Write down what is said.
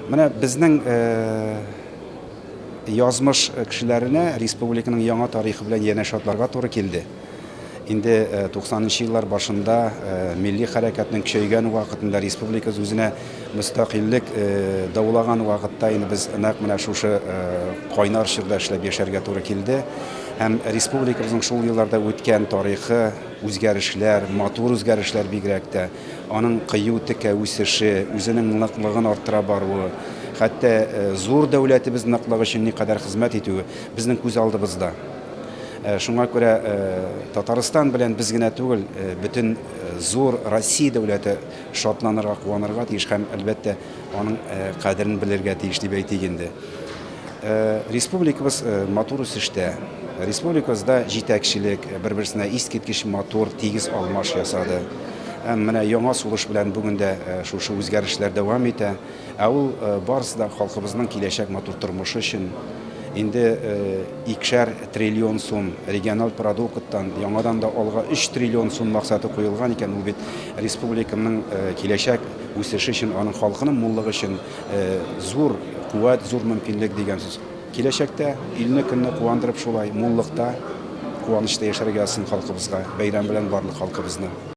Менә безнең язмыш кешеләренә республиканың яңа тарихы белән янә шатларга туры килде. Инде 90-нчы еллар башында милли хәрәкәтнең көчәйгән вакытында республика үзенә мөстәкыйльлек даулаган вакытта инде без нәкъ менә шушы кайнар чорда эшләп яшәргә туры килде. Һәм республикабызның шул елларда үткән тарихы, үзгәрешләр, матур үзгәрешләр бигрәк тә, аның кыю текә үсеше, үзенең ныклыгын арттыра баруы, хәтта зур дәүләтебез ныклыгы өчен никадәр хезмәт итүе безнең күз алдыбызда. Шуңа күрә Татарстан белән без генә түгел, бөтен зур Россия дәүләте шатланырга, куанырга тиеш һәм әлбәттә аның кадерен белергә тиеш дип әйтик инде. Республикабыз матур үсештә, республикабызда җитәкчелек, бер-берсенә искиткеч матур, тигез алмаш ясады. Менә яңа сулыш белән бүген дә шушы үзгәрешләр дәвам итә. Ул барысы да халкыбызның киләчәк матур тормышы өчен. Инде 2 триллион сум региональ продукттан яңадан да алга 3 триллион сум максаты куелган икән. Ул бит республиканың киләчәк үсеше өчен, аның халкының муллыгы өчен зур куәт, зур мөмкинлек дигән сүз. Киләчәктә илне көнне куандырып шулай муллыкта, куанычта яшәргә язсын халкыбызга, бәйрәм белән барлык халкыбызны.